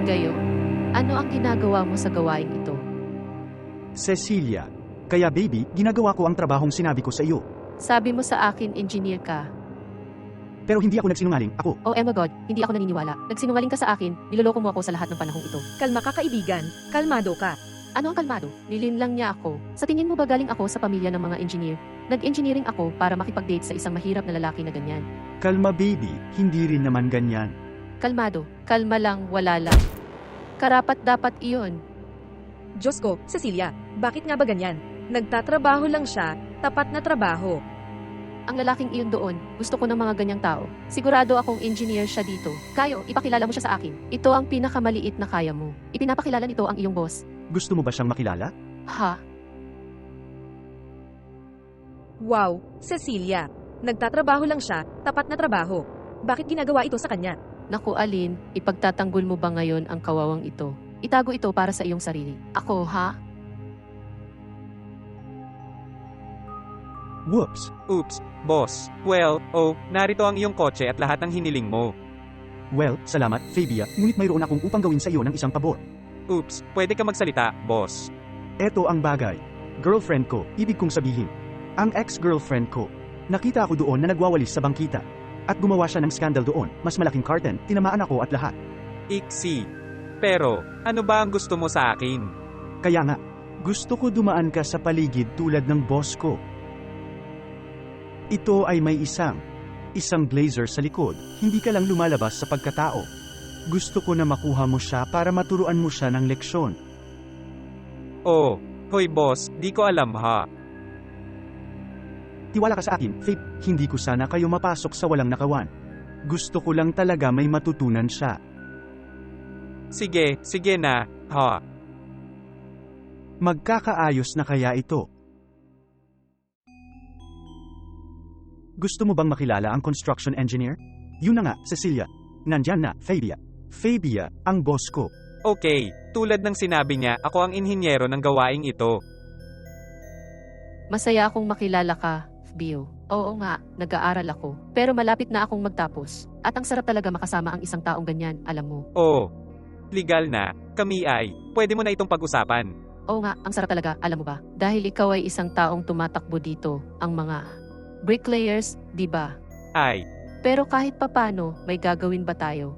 Gayo, ano ang ginagawa mo sa gawaing ito? Cecilia, kaya baby, ginagawa ko ang trabahong sinabi ko sa iyo. Sabi mo sa akin, engineer ka. Pero hindi ako nagsinungaling, ako. Oh my God, hindi ako naniniwala. Nagsinungaling ka sa akin, niloloko mo ako sa lahat ng panahong ito. Kalma ka kaibigan, kalmado ka. Ano ang kalmado? Nilin lang niya ako. Sa tingin mo ba galing ako sa pamilya ng mga engineer? Nag-engineering ako para makipag-date sa isang mahirap na lalaki na ganyan. Kalma baby, hindi rin naman ganyan. Kalmado, kalma lang, wala lang. Karapat dapat iyon. Diyos ko, Cecilia, bakit nga ba ganyan? Nagtatrabaho lang siya, tapat na trabaho. Ang lalaking iyon doon, gusto ko ng mga ganyang tao. Sigurado akong engineer siya dito. Kayo, ipakilala mo siya sa akin. Ito ang pinakamaliit na kaya mo. Ipinapakilala nito ang iyong boss. Gusto mo ba siyang makilala? Ha? Wow, Cecilia, nagtatrabaho lang siya, tapat na trabaho. Bakit ginagawa ito sa kanya? Naku Alin, ipagtatanggol mo ba ngayon ang kawawang ito? Itago ito para sa iyong sarili. Ako, ha? Whoops. Oops, boss. Well, narito ang iyong kotse at lahat ng hiniling mo. Well, salamat, Fabia, ngunit mayroon akong upang gawin sa iyo ng isang pabor. Oops, pwede ka magsalita, boss. Eto ang bagay. Girlfriend ko, ibig kong sabihin. Ang ex-girlfriend ko. Nakita ako doon na nagwawalis sa bangkita. At gumawa siya ng scandal doon, mas malaking carton, tinamaan ako at lahat. Iksi. Pero, ano ba ang gusto mo sa akin? Kaya nga, gusto ko dumaan ka sa paligid tulad ng boss ko. Ito ay may isang blazer sa likod, hindi ka lang lumalabas sa pagkatao. Gusto ko na makuha mo siya para maturuan mo siya ng leksyon. Oh, hoy boss, di ko alam ha. Tiwala ka sa akin, Faith, hindi ko sana kayo mapasok sa walang nakawan. Gusto ko lang talaga may matutunan siya. Sige na, ha. Magkakaayos na kaya ito? Gusto mo bang makilala ang construction engineer? Yun na nga, Cecilia. Nandyan na, Fabia. Fabia, ang boss ko. Okay, tulad ng sinabi niya, ako ang inhinyero ng gawaing ito. Masaya akong makilala ka, Bio. Oo nga, nag-aaral ako. Pero malapit na akong magtapos. At ang sarap talaga makasama ang isang taong ganyan, alam mo. Oh, legal na, kami ay, pwede mo na itong pag-usapan. Oo nga, ang sarap talaga, alam mo ba? Dahil ikaw ay isang taong tumatakbo dito, ang mga bricklayers, di ba? Ay, Pero kahit papano, may gagawin ba tayo?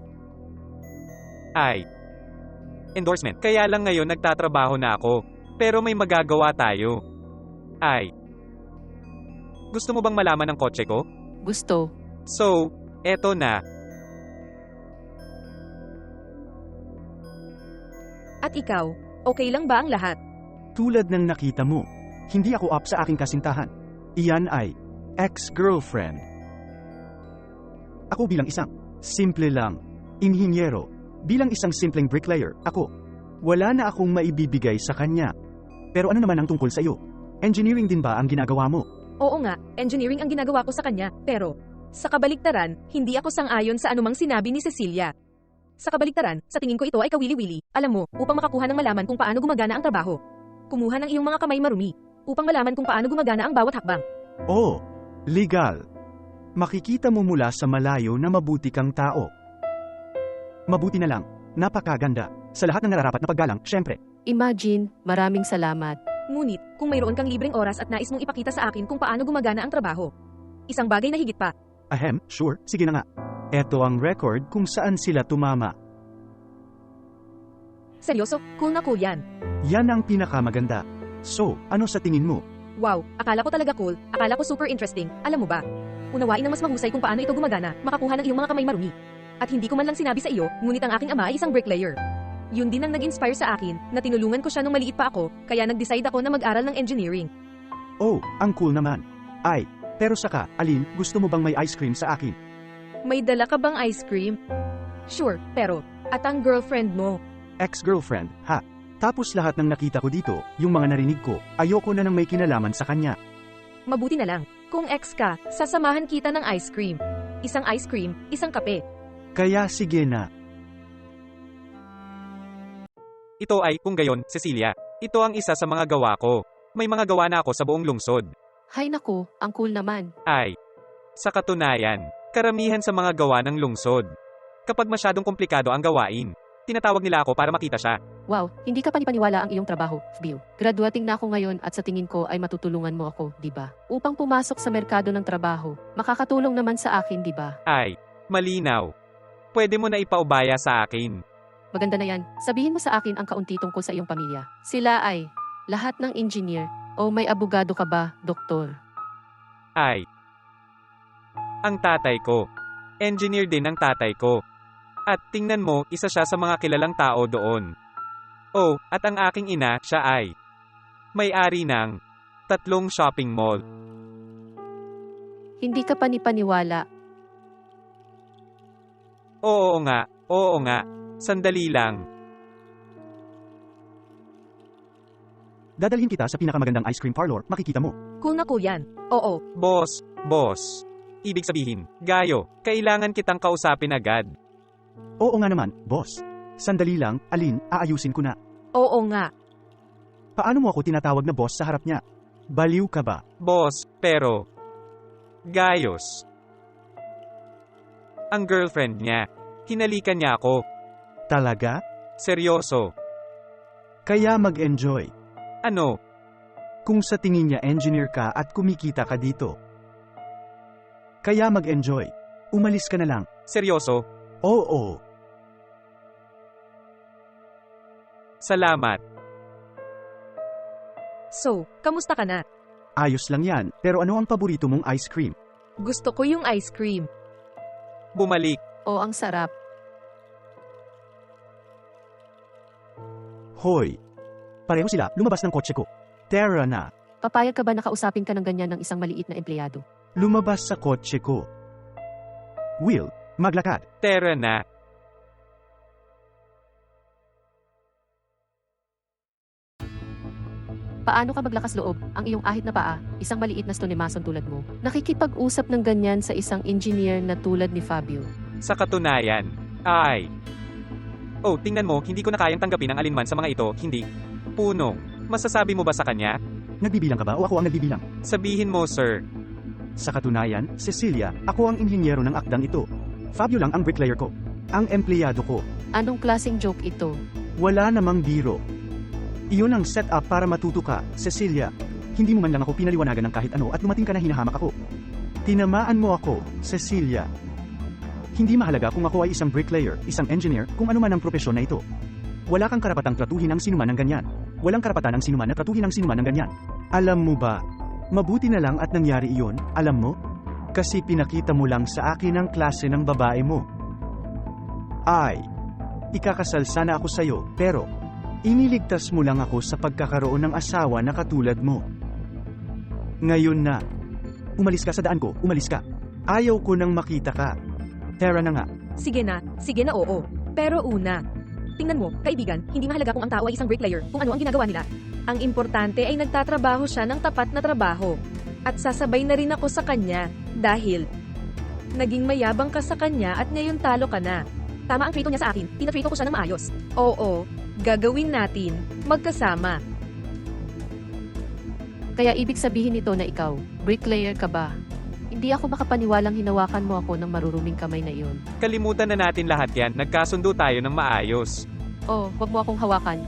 endorsement. Kaya lang ngayon nagtatrabaho na ako. Pero may magagawa tayo. Gusto mo bang malaman ang kotse ko? Gusto. So, eto na. At ikaw, okay lang ba ang lahat? Tulad ng nakita mo, hindi ako up sa aking kasintahan. Iyan ay ex-girlfriend. Ako bilang isang simple lang inhinyero, bilang isang simpleng bricklayer, wala na akong maibibigay sa kanya. Pero ano naman ang tungkol sa iyo? Engineering din ba ang ginagawa mo? Oo nga, engineering ang ginagawa ko sa kanya, pero sa kabaligtaran, hindi ako sang-ayon sa anumang sinabi ni Cecilia. Sa kabaligtaran, sa tingin ko ito ay kawili-wili, alam mo, upang makakuha ng malaman kung paano gumagana ang trabaho. Kumuha ng iyong mga kamay marumi, upang malaman kung paano gumagana ang bawat hakbang. Oh, legal. Makikita mo mula sa malayo na mabuti kang tao. Mabuti na lang, napakaganda. Sa lahat ng nararapat na paggalang, syempre. Imagine, maraming salamat. Ngunit, kung mayroon kang libreng oras at nais mong ipakita sa akin kung paano gumagana ang trabaho. Isang bagay na higit pa. Sure, sige na nga. Eto ang record kung saan sila tumama. Seryoso, cool na cool yan. Yan ang pinakamaganda. So, ano sa tingin mo? Wow, akala ko talaga cool, akala ko super interesting, alam mo ba? Unawain ng mas mahusay kung paano ito gumagana, makakuha ng iyong mga kamay marumi. At hindi ko man lang sinabi sa iyo, ngunit ang aking ama ay isang bricklayer. Yun din ang nag-inspire sa akin, na tinulungan ko siya nung maliit pa ako, kaya nag-decide ako na mag-aral ng engineering. Oh, ang cool naman. Pero saka, Alin, gusto mo bang may ice cream sa akin? May dala ka bang ice cream? Sure, pero, at ang girlfriend mo? Ex-girlfriend, ha? Tapos lahat ng nakita ko dito, yung mga narinig ko, ayoko na nang may kinalaman sa kanya. Mabuti na lang, kung ex ka, sasamahan kita ng ice cream. Isang ice cream, isang kape. Kaya sige na. Ito ay, kung gayon, Cecilia. Ito ang isa sa mga gawa ko. May mga gawa na ako sa buong lungsod. Hay naku, ang cool naman. Sa katunayan, karamihan sa mga gawa ng lungsod. Kapag masyadong komplikado ang gawain, Tinatawag nila ako para makita siya. Wow, hindi ka panipaniwala ang iyong trabaho, Bill. Graduating na ako ngayon at sa tingin ko ay matutulungan mo ako, di ba? Upang pumasok sa merkado ng trabaho, makakatulong naman sa akin, di ba? Ay, malinaw. Pwede mo na ipaubaya sa akin. Maganda na yan. Sabihin mo sa akin ang kaunti tungkol sa iyong pamilya. Sila ay lahat ng engineer o may abogado ka ba, doktor? Ay. Ang tatay ko. Engineer din ang tatay ko. At tingnan mo, isa siya sa mga kilalang tao doon. Oh, at ang aking ina, siya ay may-ari ng 3 shopping mall. Hindi ka panipaniwala. Oo nga. Sandali lang. Dadalhin kita sa pinakamagandang ice cream parlor, makikita mo. Cool na cool yan. Oo, Boss. Ibig sabihin, Gayo, kailangan kitang kausapin agad. Oo nga naman, boss. Sandali lang, Alin, aayusin ko na. oo nga. Paano mo ako tinatawag na boss sa harap niya? Baliw ka ba? Boss, pero Gayos. Ang girlfriend niya. Hinalikan niya ako. Talaga? Seryoso. Kaya mag-enjoy. Ano? Kung sa tingin niya engineer ka at kumikita ka dito. Kaya mag-enjoy. Umalis ka na lang. Seryoso? Oo. Salamat. So, kamusta ka na? Ayos lang yan, pero ano ang paborito mong ice cream? Gusto ko yung ice cream. Bumalik. O ang sarap. Hoy. Pareho sila, lumabas ng kotse ko. Tara na. Papayag ka ba na kausapin ka ng ganyan ng isang maliit na empleyado? Lumabas sa kotse ko. Will, maglakad. Tara na. Paano ka maglakas loob, ang iyong ahit na paa, isang maliit na stonemason tulad mo, nakikipag-usap ng ganyan sa isang engineer na tulad ni Fabio? Sa katunayan, ay. Oh, tingnan mo, hindi ko na kayang tanggapin ang alinman sa mga ito, hindi. Punong, masasabi mo ba sa kanya? Nagbibilang ka ba o ako ang nagbibilang? Sabihin mo, sir. Sa katunayan, Cecilia, ako ang inhinyero ng akdang ito. Fabio lang ang bricklayer ko. Ang empleyado ko. Anong klaseng joke ito? Wala namang biro. Iyon ang setup para matuto ka, Cecilia. Hindi mo man lang ako pinaliwanagan ng kahit ano at dumating ka na hinahamak ako. Tinamaan mo ako, Cecilia. Hindi mahalaga kung ako ay isang bricklayer, isang engineer, kung ano man ang propesyon na ito. Wala kang karapatang tratuhin ang sinuman ng ganyan. Walang karapatan ang sinuman na tratuhin ang sinuman ng ganyan. Alam mo ba, mabuti na lang at nangyari iyon, alam mo? Kasi pinakita mo lang sa akin ang klase ng babae mo. Ay, ikakasal sana ako sa'yo, pero iniligtas mo lang ako sa pagkakaroon ng asawa na katulad mo. Ngayon na. Umalis ka sa daan ko, umalis ka. Ayaw ko nang makita ka. Tara na nga. Sige na, oo. Pero una, tingnan mo, kaibigan, hindi mahalaga kung ang tao ay isang bricklayer, kung ano ang ginagawa nila. Ang importante ay nagtatrabaho siya ng tapat na trabaho. At sasabay na rin ako sa kanya, dahil naging mayabang ka sa kanya at ngayon talo ka na. Tama ang trito niya sa akin, tinatrito ko siya ng maayos. Oo, gagawin natin, magkasama. Kaya ibig sabihin nito na ikaw, bricklayer ka ba? Hindi ako makapaniwalang hinawakan mo ako ng maruruming kamay na iyon. Kalimutan na natin lahat yan, nagkasundo tayo ng maayos. Oh, wag mo akong hawakan.